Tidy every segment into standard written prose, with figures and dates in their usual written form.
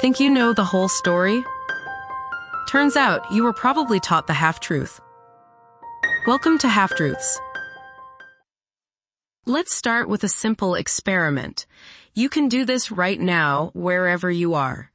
Think you know the whole story? Turns out you were probably taught the half-truth. Welcome to Half-Truths. Let's start with a simple experiment. You can do this right now, wherever you are.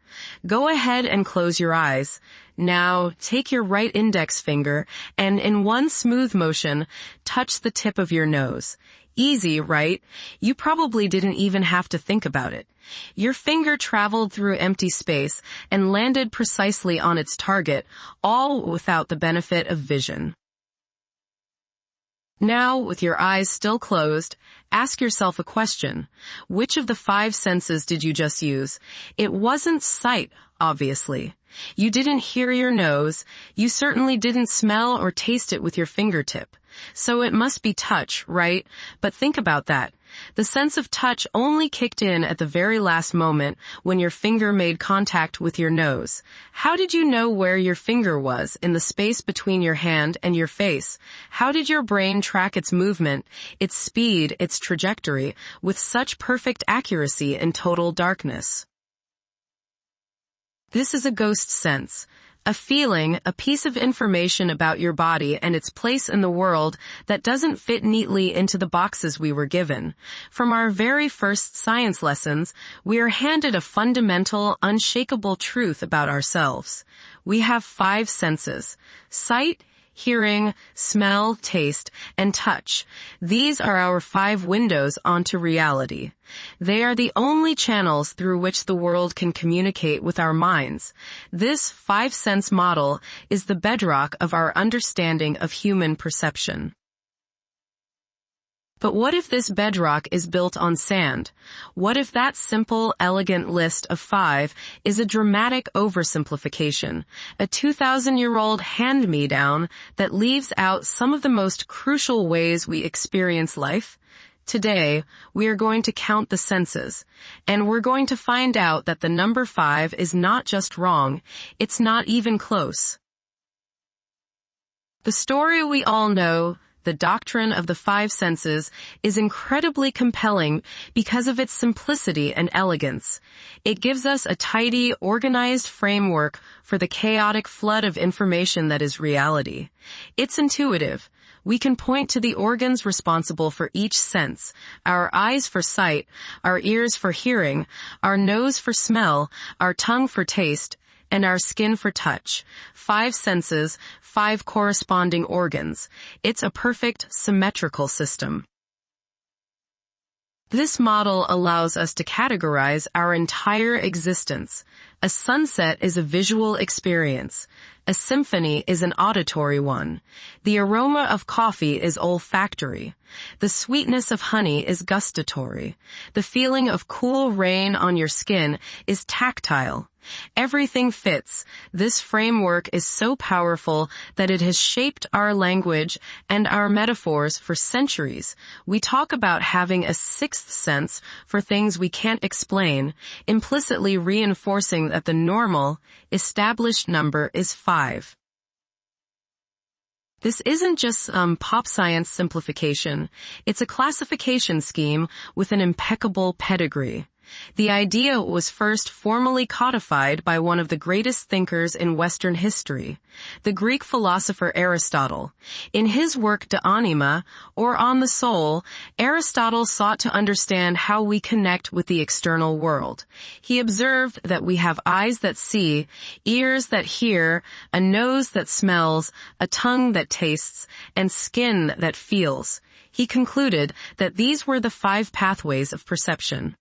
Go ahead and close your eyes. Now, take your right index finger and in one smooth motion, touch the tip of your nose. Easy, right? You probably didn't even have to think about it. Your finger traveled through empty space and landed precisely on its target, all without the benefit of vision. Now, with your eyes still closed, ask yourself a question. Which of the 5 senses did you just use? It wasn't sight, obviously. You didn't hear your nose. You certainly didn't smell or taste it with your fingertip. So it must be touch, right? But think about that. The sense of touch only kicked in at the very last moment when your finger made contact with your nose. How did you know where your finger was in the space between your hand and your face? How did your brain track its movement, its speed, its trajectory with such perfect accuracy in total darkness? This is a ghost sense. A feeling, a piece of information about your body and its place in the world that doesn't fit neatly into the boxes we were given. From our very first science lessons, we are handed a fundamental, unshakable truth about ourselves. We have 5 senses: sight, hearing, smell, taste, and touch. These are our 5 windows onto reality. They are the only channels through which the world can communicate with our minds. This 5-sense model is the bedrock of our understanding of human perception. But what if this bedrock is built on sand? What if that simple, elegant list of 5 is a dramatic oversimplification, a 2,000-year-old hand-me-down that leaves out some of the most crucial ways we experience life? Today, we are going to count the senses, and we're going to find out that the number 5 is not just wrong, it's not even close. The story we all know, the doctrine of the 5 senses, is incredibly compelling because of its simplicity and elegance. It gives us a tidy, organized framework for the chaotic flood of information that is reality. It's intuitive. We can point to the organs responsible for each sense: our eyes for sight, our ears for hearing, our nose for smell, our tongue for taste, and our skin for touch. 5 senses, 5 corresponding organs. It's a perfect, symmetrical system. This model allows us to categorize our entire existence. A sunset is a visual experience. A symphony is an auditory one. The aroma of coffee is olfactory. The sweetness of honey is gustatory. The feeling of cool rain on your skin is tactile. Everything fits. This framework is so powerful that it has shaped our language and our metaphors for centuries. We talk about having a 6th sense for things we can't explain, implicitly reinforcing that the normal, established number is 5. This isn't just pop science simplification. It's a classification scheme with an impeccable pedigree. The idea was first formally codified by one of the greatest thinkers in Western history, the Greek philosopher Aristotle. In his work De Anima, or On the Soul, Aristotle sought to understand how we connect with the external world. He observed that we have eyes that see, ears that hear, a nose that smells, a tongue that tastes, and skin that feels. He concluded that these were the 5 pathways of perception.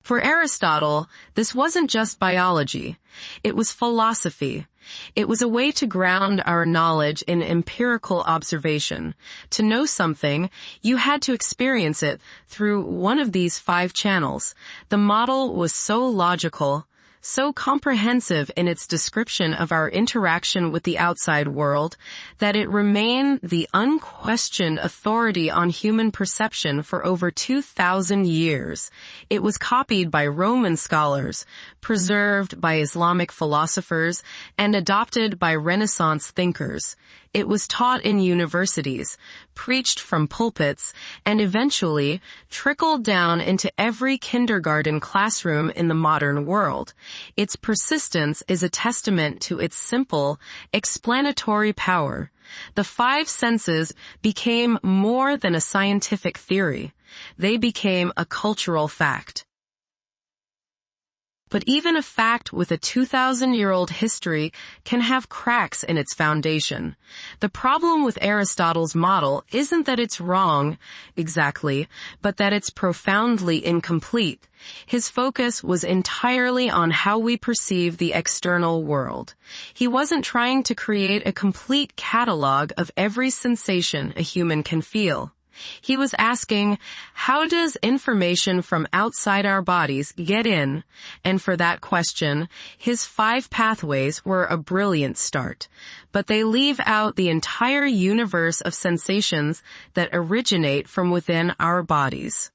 For Aristotle, this wasn't just biology. It was philosophy. It was a way to ground our knowledge in empirical observation. To know something, you had to experience it through one of these 5 channels. The model was so logical, so comprehensive in its description of our interaction with the outside world, that it remained the unquestioned authority on human perception for over 2,000 years. It was copied by Roman scholars, preserved by Islamic philosophers, and adopted by Renaissance thinkers. It was taught in universities, preached from pulpits, and eventually trickled down into every kindergarten classroom in the modern world. Its persistence is a testament to its simple, explanatory power. The five senses became more than a scientific theory. They became a cultural fact. But even a fact with a 2,000-year-old history can have cracks in its foundation. The problem with Aristotle's model isn't that it's wrong, exactly, but that it's profoundly incomplete. His focus was entirely on how we perceive the external world. He wasn't trying to create a complete catalog of every sensation a human can feel. He was asking, how does information from outside our bodies get in? And for that question, his 5 pathways were a brilliant start. But they leave out the entire universe of sensations that originate from within our bodies.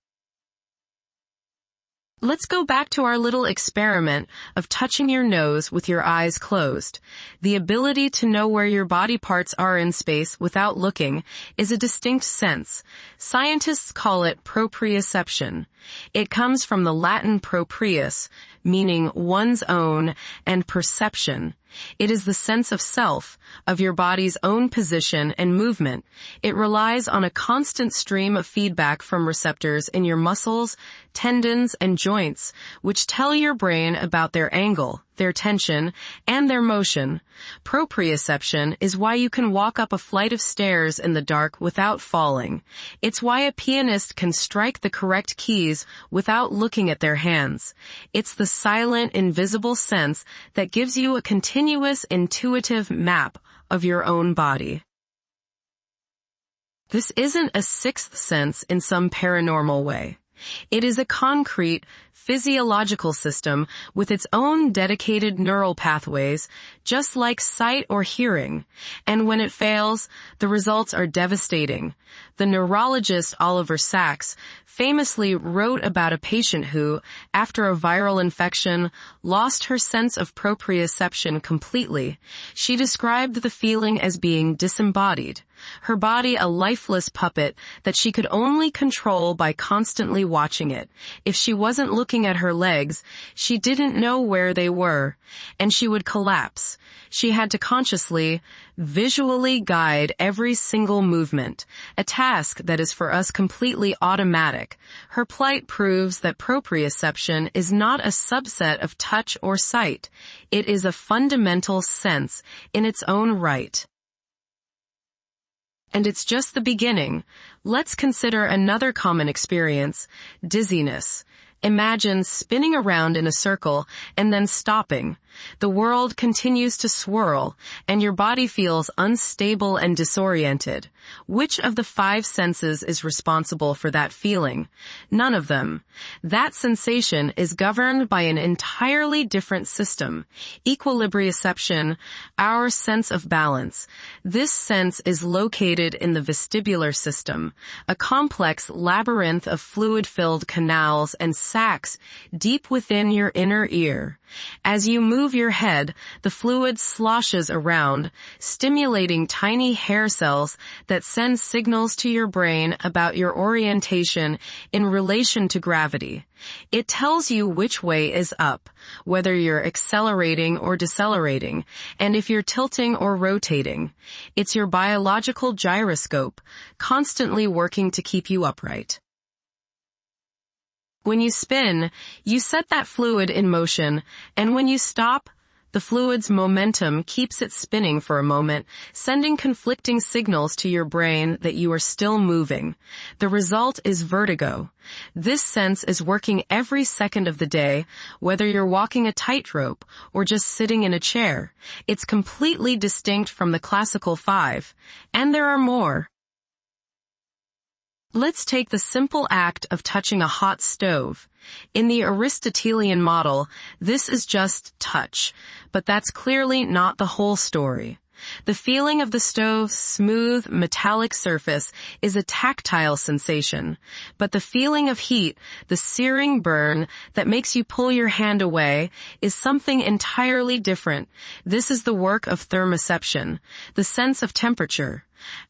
Let's go back to our little experiment of touching your nose with your eyes closed. The ability to know where your body parts are in space without looking is a distinct sense. Scientists call it proprioception. It comes from the Latin proprius, meaning one's own, and perception. It is the sense of self, of your body's own position and movement. It relies on a constant stream of feedback from receptors in your muscles, tendons, and joints, which tell your brain about their angle, their tension, and their motion. Proprioception is why you can walk up a flight of stairs in the dark without falling. It's why a pianist can strike the correct keys without looking at their hands. It's the silent, invisible sense that gives you a continuous, intuitive map of your own body. This isn't a sixth sense in some paranormal way. It is a concrete, physiological system with its own dedicated neural pathways, just like sight or hearing. And when it fails, the results are devastating. The neurologist Oliver Sacks famously wrote about a patient who, after a viral infection, lost her sense of proprioception completely. She described the feeling as being disembodied, her body a lifeless puppet that she could only control by constantly watching it. If she wasn't looking at her legs, she didn't know where they were, and she would collapse. She had to consciously, visually guide every single movement, a task that is for us completely automatic. Her plight proves that proprioception is not a subset of touch or sight. It is a fundamental sense in its own right. And it's just the beginning. Let's consider another common experience, dizziness. Imagine spinning around in a circle and then stopping. The world continues to swirl, and your body feels unstable and disoriented. Which of the 5 senses is responsible for that feeling? None of them. That sensation is governed by an entirely different system. Equilibrioception, our sense of balance. This sense is located in the vestibular system, a complex labyrinth of fluid-filled canals and sacs deep within your inner ear. As you move your head, the fluid sloshes around, stimulating tiny hair cells that send signals to your brain about your orientation in relation to gravity. It tells you which way is up, whether you're accelerating or decelerating, and if you're tilting or rotating. It's your biological gyroscope, constantly working to keep you upright. When you spin, you set that fluid in motion, and when you stop, the fluid's momentum keeps it spinning for a moment, sending conflicting signals to your brain that you are still moving. The result is vertigo. This sense is working every second of the day, whether you're walking a tightrope or just sitting in a chair. It's completely distinct from the classical 5, and there are more. Let's take the simple act of touching a hot stove. In the Aristotelian model, this is just touch, but that's clearly not the whole story. The feeling of the stove's smooth, metallic surface is a tactile sensation, but the feeling of heat, the searing burn that makes you pull your hand away, is something entirely different. This is the work of thermoception, the sense of temperature.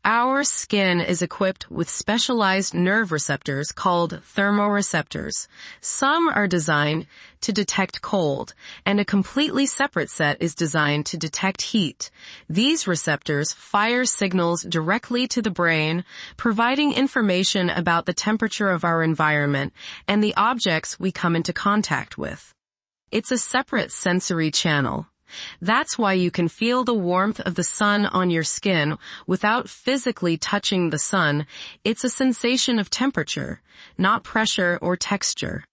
Our skin is equipped with specialized nerve receptors called thermoreceptors. Some are designed to detect cold, and a completely separate set is designed to detect heat. These receptors fire signals directly to the brain, providing information about the temperature of our environment and the objects we come into contact with. It's a separate sensory channel. That's why you can feel the warmth of the sun on your skin without physically touching the sun. It's a sensation of temperature, not pressure or texture.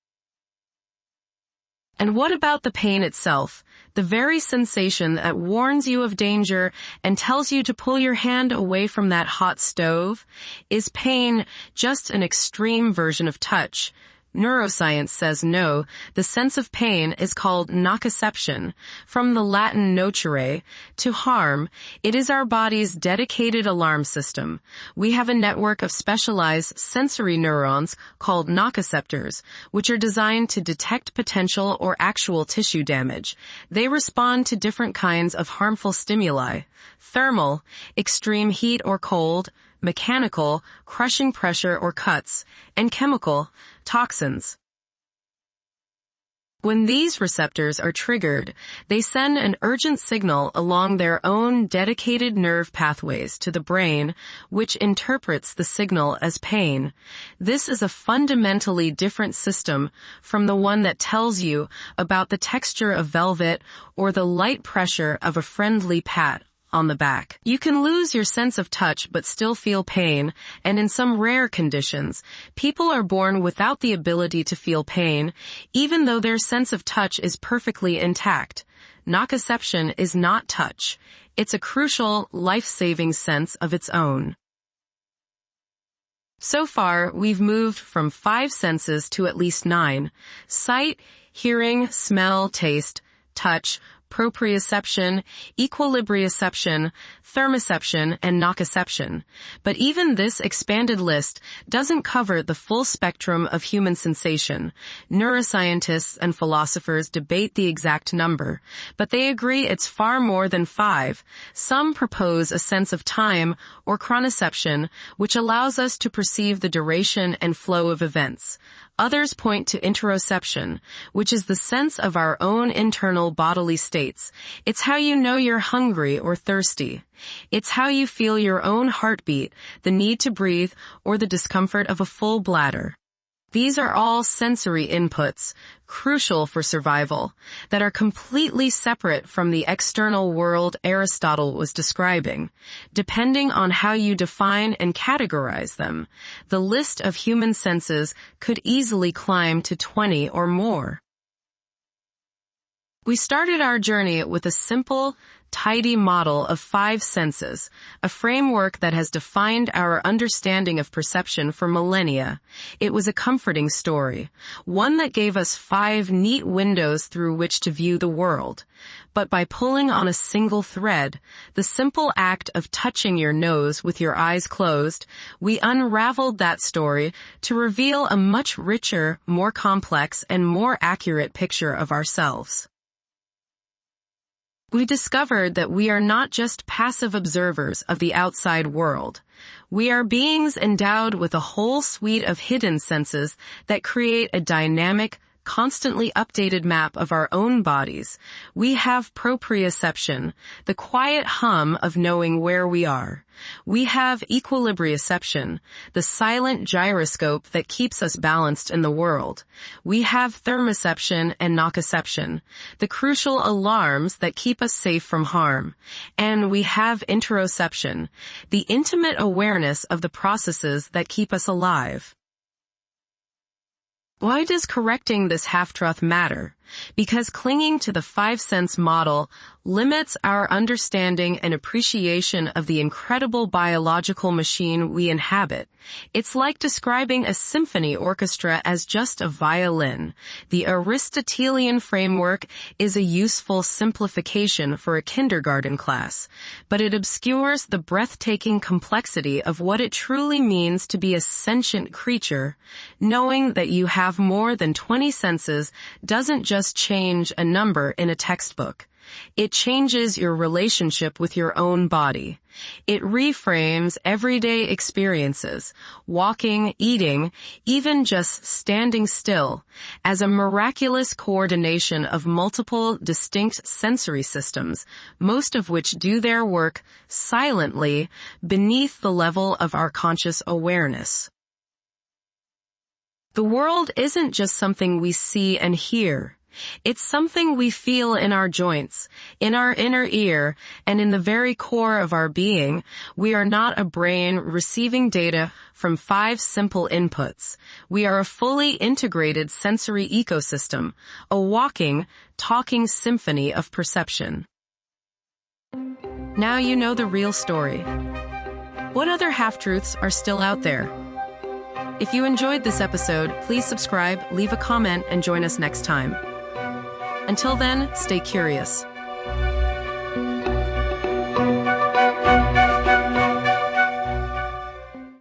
And what about the pain itself? The very sensation that warns you of danger and tells you to pull your hand away from that hot stove? Is pain just an extreme version of touch? Neuroscience says no. The sense of pain is called nociception, from the Latin nocere, to harm. It is our body's dedicated alarm system. We have a network of specialized sensory neurons called nociceptors, which are designed to detect potential or actual tissue damage. They respond to different kinds of harmful stimuli: thermal, extreme heat or cold; mechanical, crushing pressure or cuts; and chemical, toxins. When these receptors are triggered, they send an urgent signal along their own dedicated nerve pathways to the brain, which interprets the signal as pain. This is a fundamentally different system from the one that tells you about the texture of velvet or the light pressure of a friendly pat on the back. You can lose your sense of touch but still feel pain, and in some rare conditions, people are born without the ability to feel pain, even though their sense of touch is perfectly intact. Nociception is not touch. It's a crucial, life-saving sense of its own. So far, we've moved from 5 senses to at least 9. Sight, hearing, smell, taste, touch, proprioception, equilibrioception, thermoception, and nociception. But even this expanded list doesn't cover the full spectrum of human sensation. Neuroscientists and philosophers debate the exact number, but they agree it's far more than 5. Some propose a sense of time, or chronoception, which allows us to perceive the duration and flow of events. Others point to interoception, which is the sense of our own internal bodily states. It's how you know you're hungry or thirsty. It's how you feel your own heartbeat, the need to breathe, or the discomfort of a full bladder. These are all sensory inputs, crucial for survival, that are completely separate from the external world Aristotle was describing. Depending on how you define and categorize them, the list of human senses could easily climb to 20 or more. We started our journey with a simple, tidy model of 5 senses, a framework that has defined our understanding of perception for millennia. It was a comforting story, one that gave us 5 neat windows through which to view the world. But by pulling on a single thread, the simple act of touching your nose with your eyes closed, we unraveled that story to reveal a much richer, more complex, and more accurate picture of ourselves. We discovered that we are not just passive observers of the outside world. We are beings endowed with a whole suite of hidden senses that create a dynamic, constantly updated map of our own bodies. We have proprioception, the quiet hum of knowing where we are. We have equilibrioception, the silent gyroscope that keeps us balanced in the world. We have thermoception and nociception, the crucial alarms that keep us safe from harm. And we have interoception, the intimate awareness of the processes that keep us alive. Why does correcting this half-truth matter? because clinging to the five-sense model limits our understanding and appreciation of the incredible biological machine we inhabit. It's like describing a symphony orchestra as just a violin. The Aristotelian framework is a useful simplification for a kindergarten class, but it obscures the breathtaking complexity of what it truly means to be a sentient creature. Knowing that you have more than 20 senses doesn't just change a number in a textbook. It changes your relationship with your own body. It reframes everyday experiences, walking, eating, even just standing still, as a miraculous coordination of multiple distinct sensory systems, most of which do their work silently beneath the level of our conscious awareness. The world isn't just something we see and hear. It's something we feel in our joints, in our inner ear, and in the very core of our being. We are not a brain receiving data from 5 simple inputs. We are a fully integrated sensory ecosystem, a walking, talking symphony of perception. Now you know the real story. What other half-truths are still out there? If you enjoyed this episode, please subscribe, leave a comment, and join us next time. Until then, stay curious.